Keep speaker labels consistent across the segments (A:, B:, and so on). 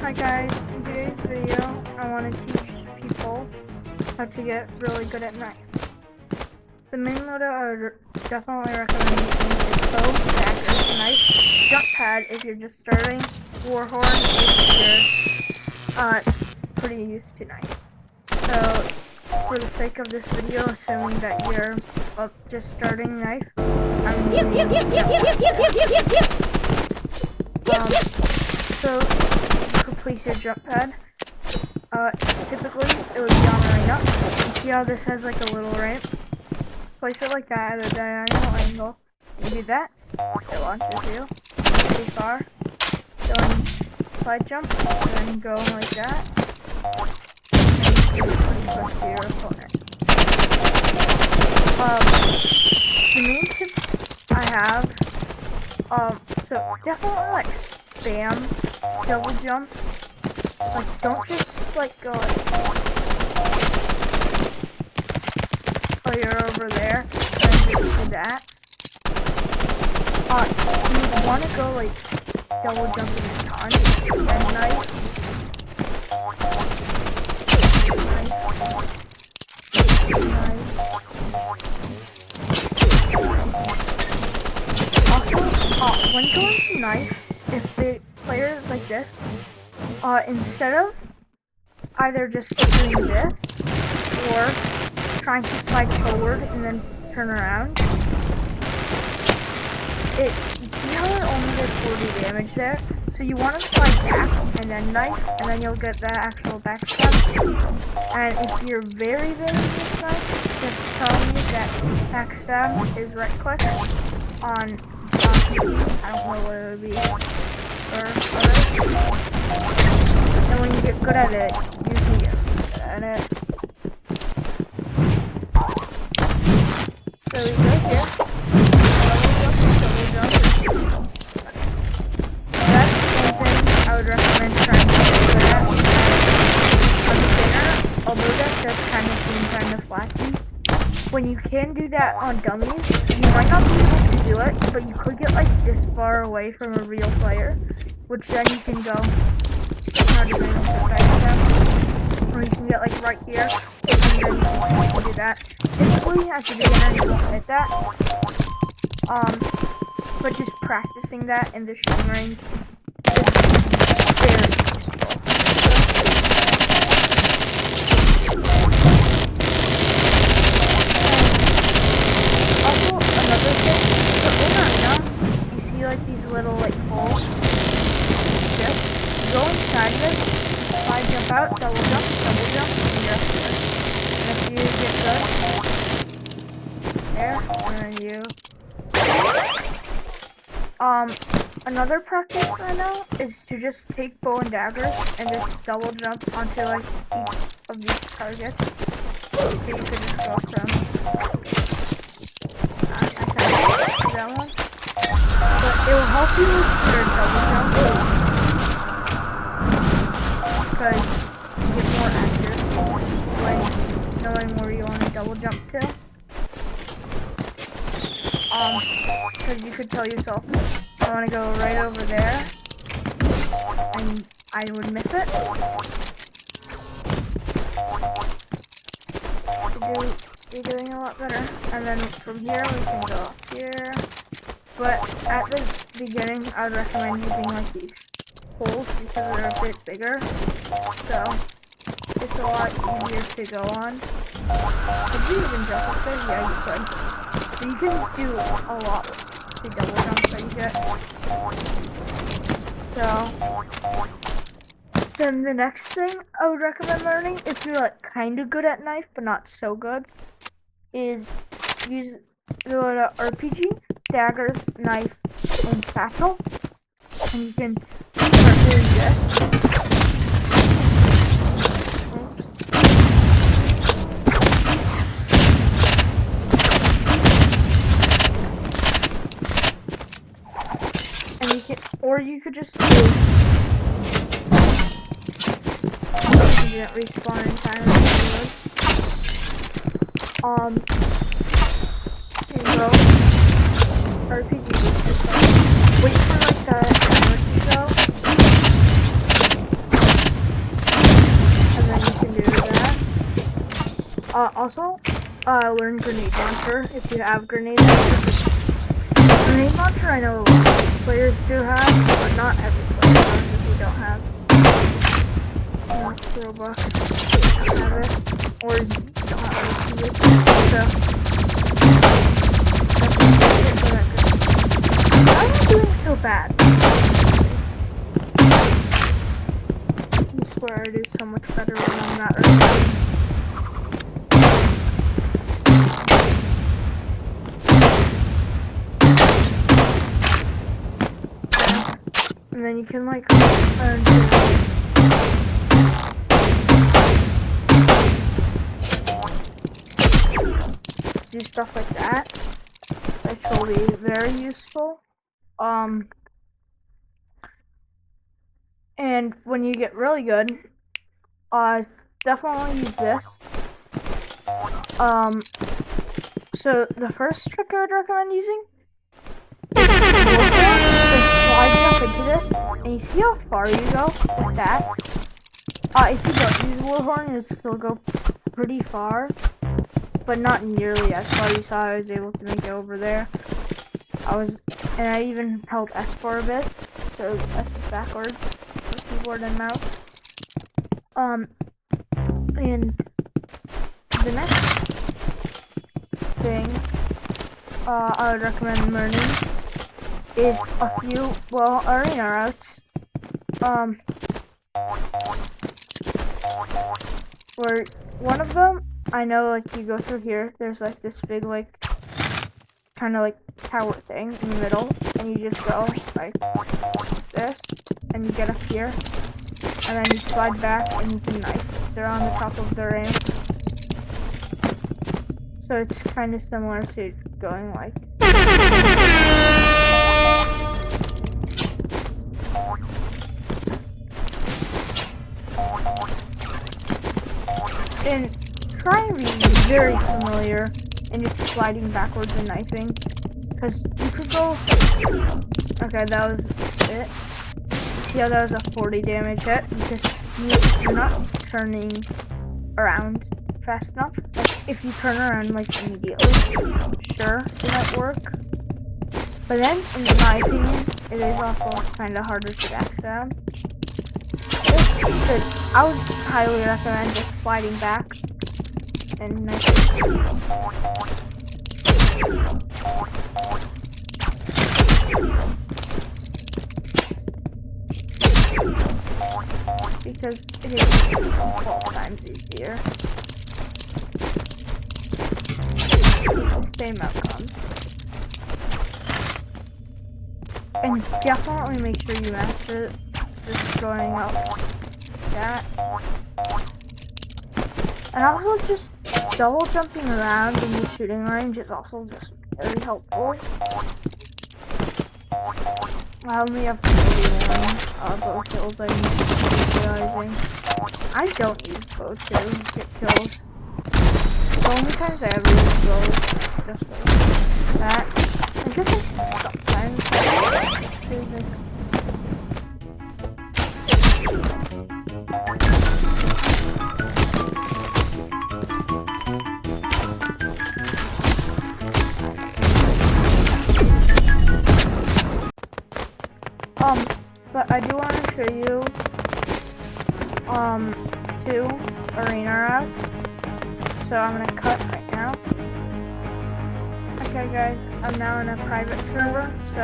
A: Hi guys, in today's video I want to teach people how to get really good at knife. The main loadout I would definitely recommend using is bow, dagger, knife, jump pad if you're just starting, warhorn if you're pretty used to knife. So for the sake of this video, assuming that you're just starting knife, I'm using so place your jump pad. Typically it would be on the right up. You see how this has like a little ramp? Place it like that at a diagonal angle. You do that, it launches you pretty far. Then slide jump, and then go like that. And you can pretty close to your opponent. The main tips I have, so definitely like spam double jump. Like, don't just like go like, oh, you're over there, and just do that. You would want to go like double jumping a ton, and nice. Also, when going to knife, if the player is like this, instead of either just doing this or trying to slide forward and then turn around, you see how it only does 40 damage there? So you want to slide back and then knife, and then you'll get the actual backstab. And if you're very good at this knife, just tell me that backstab is right click on PC. I don't know what it would be. And when you get good at it, you can get good at it. So we go here. Double jump. That's one thing I would recommend trying to get good at. On the spinner, although that does kind of seem kind of flashy, when you can do that on dummies, you might not be able to do it, but you could get like this far away from a real player, which then you can go, or you can get like right here, and then you can do that. Typically, as a beginner, you won't hit that, but just practicing that in the shooting range is very useful. Another thing, so in Arena, you see like these little like holes, just go inside this, slide jump out, double jump, and you're up there. And if you get good, there, and then you, another practice I know is to just take bow and daggers and just double jump onto like each of these targets, so you can just go from that one, but it will help you with your double jump because you get more accurate when knowing where you want to double jump to. Because you could tell yourself, I want to go right over there, and I would miss it. You're doing a lot better. And then from here we can go up here. But at the beginning I would recommend using like these holes because they're a bit bigger. So it's a lot easier to go on. Could you even jump up there? Yeah, you could. So you can do a lot with the double jumps that you get. So then the next thing I would recommend learning, if you're like kind of good at knife but not so good, is use the RPG, daggers, knife, and satchel, and you can start doing this. And you can, or you could just do. You didn't respawn in time. Here you go. RPG. Just like, wait for like the timer to go. Also, learn grenade launcher if you have grenade launcher. Grenade launcher I know players do have, but not every player does if you don't have. Robux have it, or you don't have it. So, I'm not doing so bad. I swear I do so much better when I'm not recording. And then you can like do stuff like that, which will be very useful. And when you get really good, definitely use this. So the first trick I would recommend using is slide jump into this, and you see how far you go with that? If you don't use Warhorn, you'll still go pretty far, but not nearly as far. You saw I was able to make it over there. And I even held S4 a bit, so S is backwards, with keyboard and mouse. And the next thing I would recommend learning is a few, arena routes. Where one of them, I know, like, you go through here, there's like this big, like, kind of like tower thing in the middle, and you just go like this, and you get up here, and then you slide back and you can knife. They're on the top of the ramp. So it's kind of similar to going like and try and be very familiar in just sliding backwards and knifing, because you could go. Okay, that was it. Yeah, that was a 40 damage hit because you're not turning around fast enough. Like, if you turn around like immediately, sure, it might work. But then, in my opinion, it is also kind of harder to backstab. I would highly recommend just sliding back and knifing. Because it is 12 times easier. It's the same outcome. And definitely make sure you master just going up that. And also just double jumping around in your shooting range is also just very helpful. I only have 41 bow kills I'm realizing. I don't use bow to get kills. The only times I ever use bow is just like that. I guess like sometimes but I do want to show you, 2 arena routes. So I'm gonna cut right now. Okay guys, I'm now in a private server, so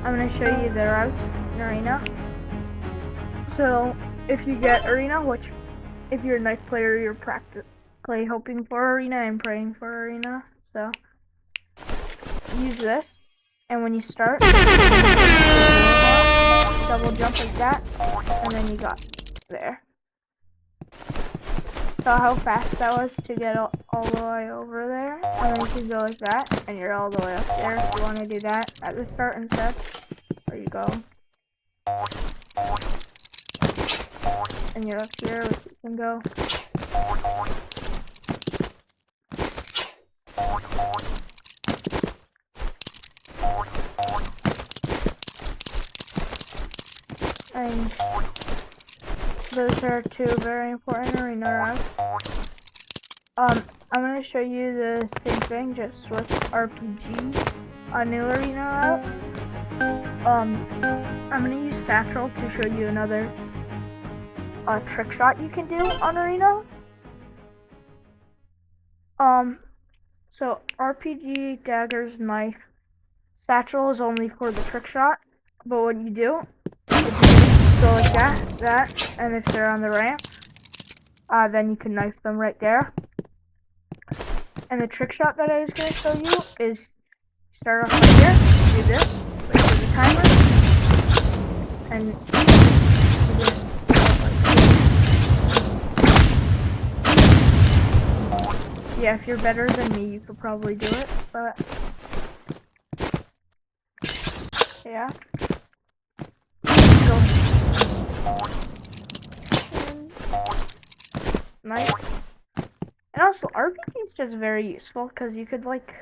A: I'm gonna show you the routes in arena. So if you get arena, which if you're a nice player, you're practically hoping for arena and praying for arena. So use this. And when you start, double jump like that, and then you got there. Saw how fast that was to get all the way over there, and then you can go like that, and you're all the way up there. If you want to do that at the start instead, there you go. And you're up here, which you can go. And those are 2 very important arena routes. I'm gonna show you the same thing, just with RPG, a new arena out. I'm gonna use Satchel to show you another trick shot you can do on arena. So RPG, daggers, knife. Satchel is only for the trick shot, but what you do is you go like that, and if they're on the ramp, then you can knife them right there. And the trick shot that I was going to show you is start off right here, do this, wait for the timer, and you just yeah, if you're better than me, you could probably do it, but yeah. So, nice. And also, RPG is just very useful because you could like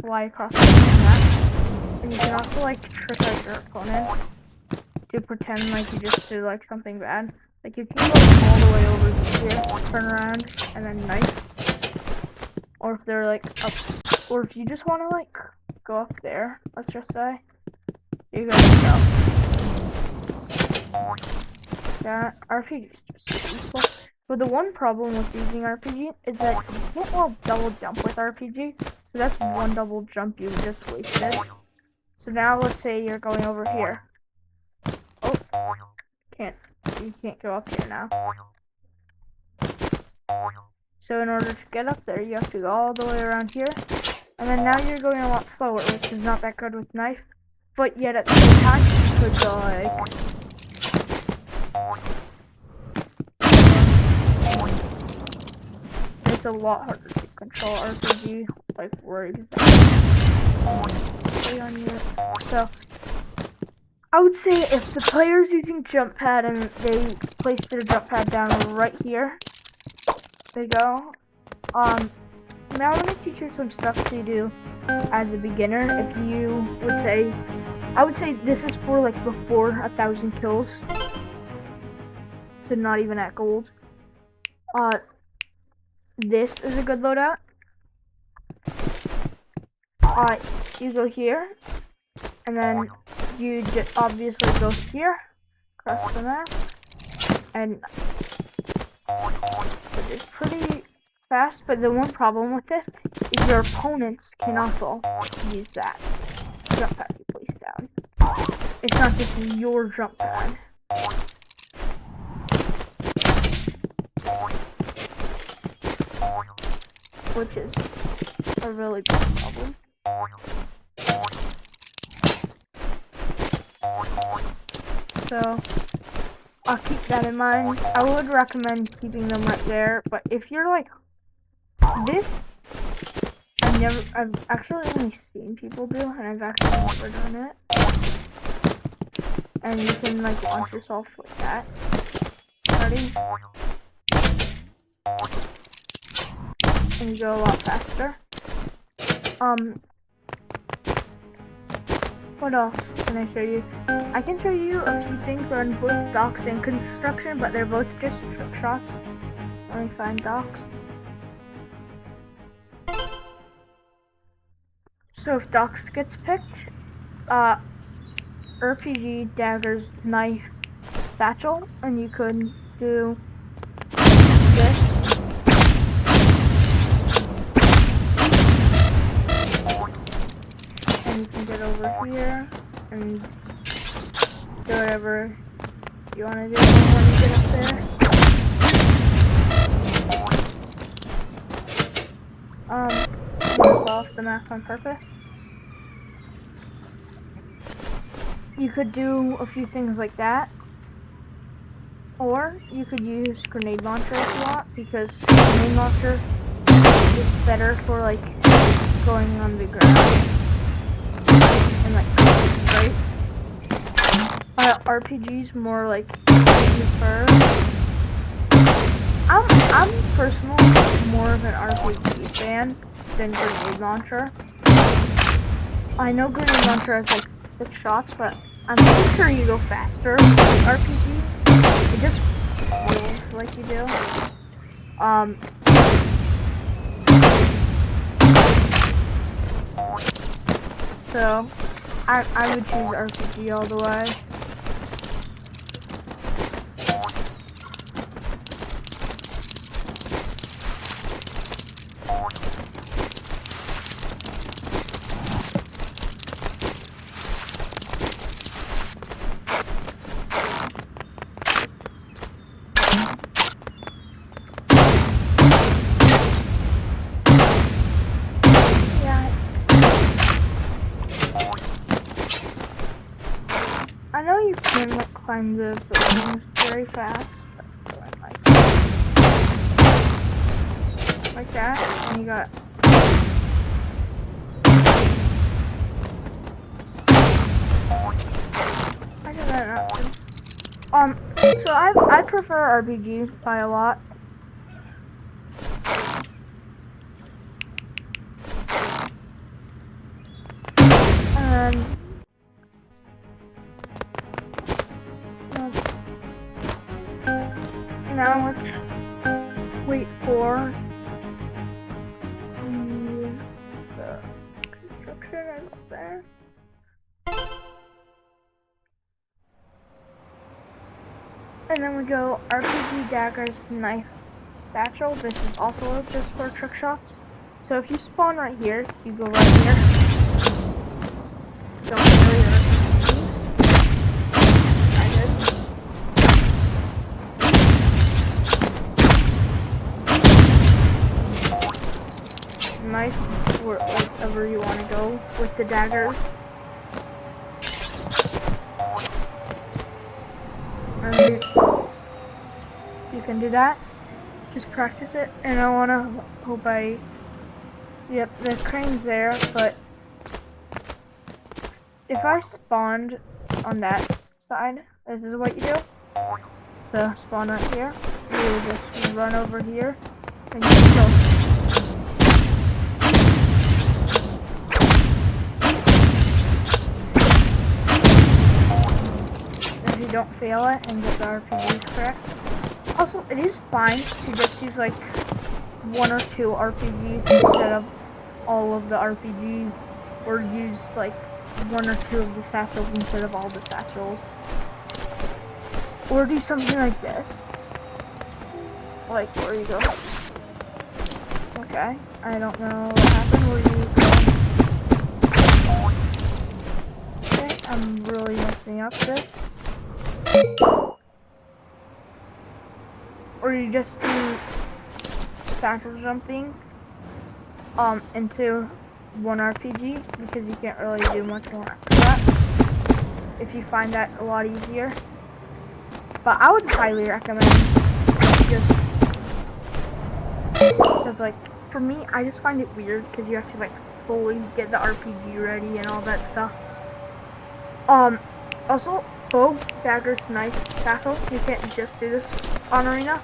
A: fly across the map, and you can also like trick out your opponent to pretend like you just do like something bad. Like you can go all the way over here, turn around, and then knife. Or if they're like up, or if you just want to like go up there, let's just say, you go. Yeah, RPG is just useful. But the one problem with using RPG is that you can't well double jump with RPG. So that's one double jump you just wasted. So now let's say you're going over here. Oh, you can't go up here now. So in order to get up there, you have to go all the way around here. And then now you're going a lot slower, which is not that good with knife. But yet at the same time, you could go like... It's a lot harder to control RPG, like where exactly on you. So, I would say if the player's using jump pad and they place their jump pad down right here, there you go. Now I'm gonna teach you some stuff to do as a beginner. If you would say, I would say this is for like before 1,000 kills, so not even at gold. This is a good loadout. You go here, and then you just obviously go here, across the map, and it's pretty fast, but the one problem with this is your opponents can also use that jump pad you place down. It's not just your jump pad. Which is a really big problem. So, I'll keep that in mind. I would recommend keeping them right there, but if you're like this, I've actually only seen people do, and I've actually never done it. And you can like launch yourself like that. Ready? And you go a lot faster. What else can I show you? I can show you a few things on both docks and construction, but they're both just trick shots. Let me find docks. So if docks gets picked, RPG, daggers, knife, satchel, and you could do this. And you can get over here and do whatever you want to do when you get up there. Go off the map on purpose. You could do a few things like that. Or you could use grenade launcher if you want, because grenade launcher is better for like going on the ground. And like right? RPG's more like prefer. I'm personally more of an RPG fan than grenade launcher. I know grenade launcher has like 6 shots, but I'm pretty sure you go faster with RPG. It just feels like you do. So I would choose RPG all the way. I know you can climb the buildings very fast. Like that, and you got. I did that not. So I prefer RPG by a lot. And now let's wait for the construction is up there. And then we go RPG, daggers, knife, satchel. This is also just for trick shots. So if you spawn right here, you go right here. Don't kill your RPGs. I did. Knife, wherever you want to go with the daggers. You can do that. Just practice it, and I wanna hope I. Yep, the crane's there, but if I spawned on that side, this is what you do. So spawn right here. You just run over here, and you can kill. If you don't fail it and get the RPGs correct. Also, it is fine to just use like 1 or 2 RPGs instead of all of the RPGs, or use like 1 or 2 of the satchels instead of all the satchels. Or do something like this. Like, where you go. Okay, I don't know what happened. Where you go? Okay, I'm really messing up this. Or you just do satchel jumping into 1 RPG, because you can't really do much more after that if you find that a lot easier. But I would highly recommend just because, like, for me, I just find it weird because you have to like fully get the RPG ready and all that stuff. Also, bow, daggers, knife, satchel, you can't just do this on arena.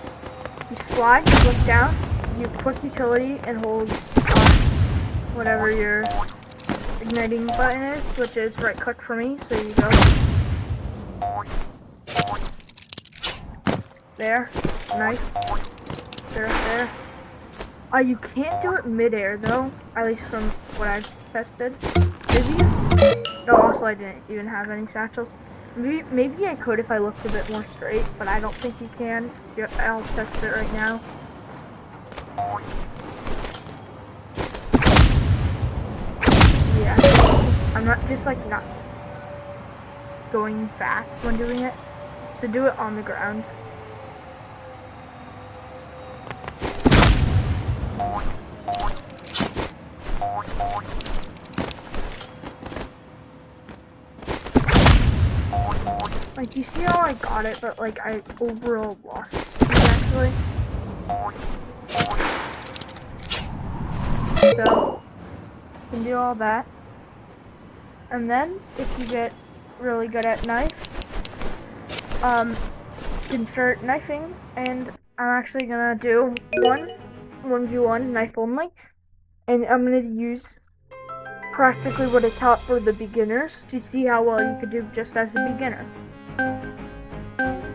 A: You slide, you look down, you click utility and hold whatever your igniting button is, which is right click for me, so you go there, knife, there. You can't do it mid-air though, at least from what I've tested. Did you? No, also I didn't even have any satchels. Maybe I could if I looked a bit more straight, but I don't think you can. I'll test it right now. Yeah, I'm not just like not going fast when doing it, so do it on the ground. Like, you see how I got it, but like I overall lost it actually. So you can do all that, and then if you get really good at knife, you can start knifing. And I'm actually gonna do 1v1 knife only, and I'm gonna use practically what I taught for the beginners to see how well you could do just as a beginner.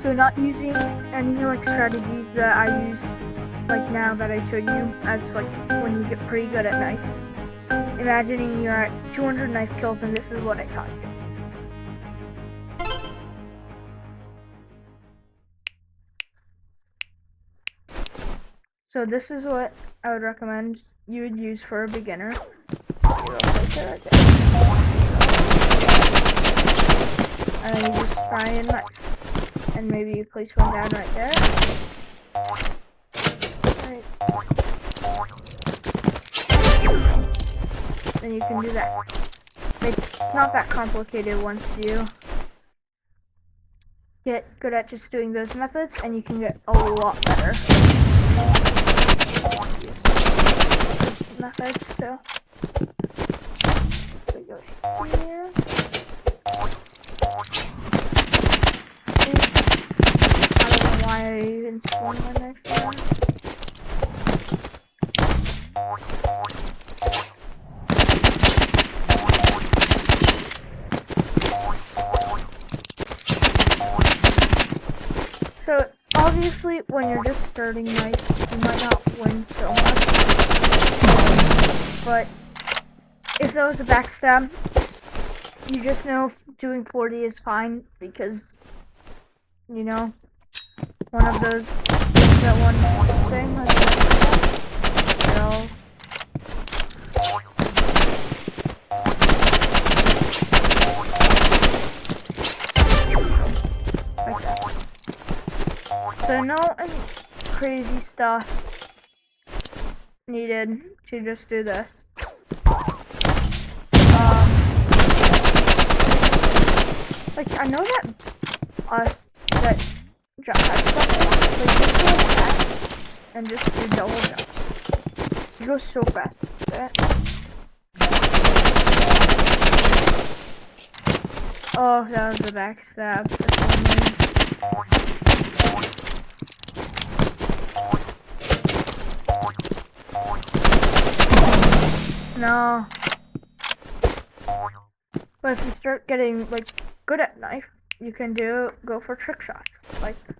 A: So not using any like strategies that I use like now that I showed you as like when you get pretty good at knife. imagining you're at 200 knife kills and this is what I taught you. So this is what I would recommend you would use for a beginner. And then you just try and knife. And maybe you place one down right there. Right. Then you can do that. It's not that complicated once you get good at just doing those methods, and you can get a lot better. Methods still. So go here. I don't know why I even swung my knife there. So obviously when you're just starting knife, you might not win so much. But if that was a backstab, you just know doing 40 is fine because, you know, one of those, that one thing, like that. So no crazy stuff needed to just do this. Like I know that that jump pad stuff, like just go fast and just do double jumps. You go so fast with that. Oh, that was a backstab. No. But if you start getting like good at knife, you can go for trick shots like this.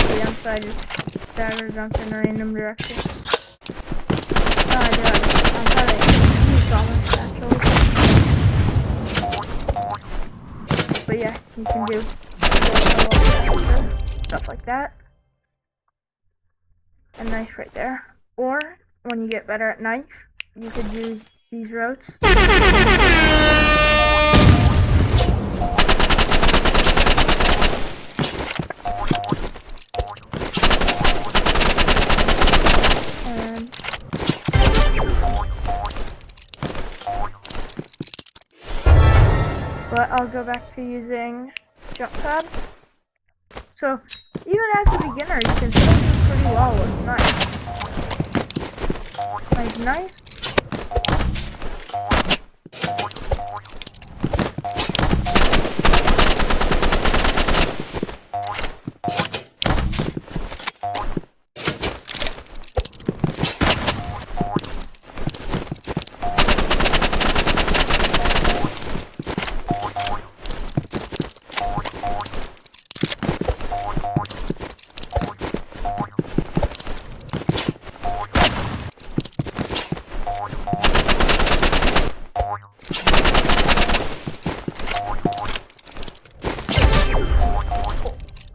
A: The outside is dagger jumped in a random direction. Oh, I did. I thought I used all my satchels. But yeah, you can do stuff like that. A knife right there. Or when you get better at knife, you could use these roads. But I'll go back to using jump pad. So even as a beginner, you can still do pretty well with knife. Like knife.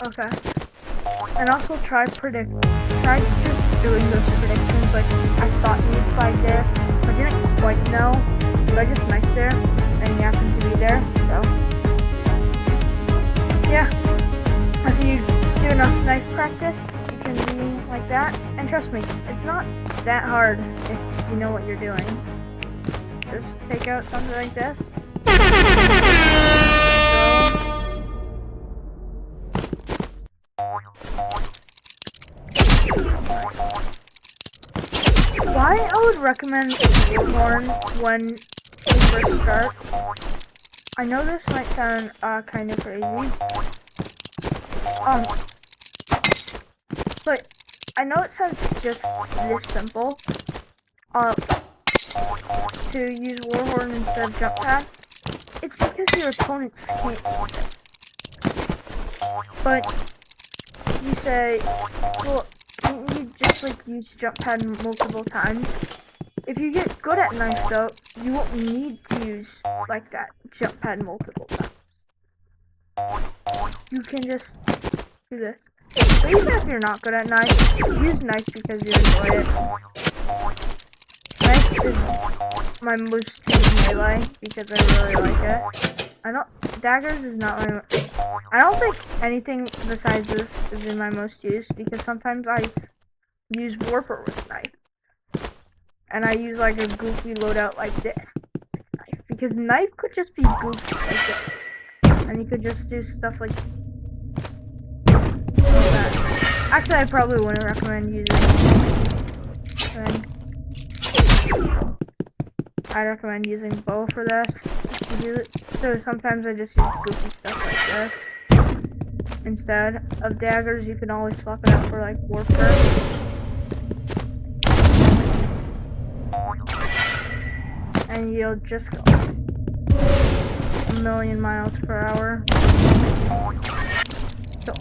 A: Okay. And also try just doing those predictions like I thought you'd fight there, but didn't quite know. So I just knifed there and you happen to be there. So yeah. If you do enough knife practice, you can be like that. And trust me, it's not that hard if you know what you're doing. Just take out something like this. Why I would recommend Warhorn when you first start. I know this might sound kind of crazy. But I know it sounds just this simple. To use Warhorn instead of jump pad. It's because your opponents can't use it. But you say, well, can't you just like use jump pad multiple times? If you get good at knife though, you won't need to use like that jump pad multiple times. You can just do this. But even if you're not good at knife, use knife because you enjoy it. Knife is my most used melee because I really like it. I don't. Daggers is not my. I don't think anything besides this is in my most used because sometimes I use Warper with knife, and I use like a goofy loadout like this knife because knife could just be goofy like this, and you could just do stuff like that. Actually, I probably wouldn't recommend using. I recommend using bow for this. So sometimes I just use goofy stuff like this. Instead of daggers, you can always swap it out for like warper. And you'll just go 1,000,000 miles per hour. So,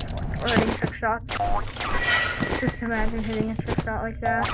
A: or hitting trick shots. Just imagine hitting a trick shot like that.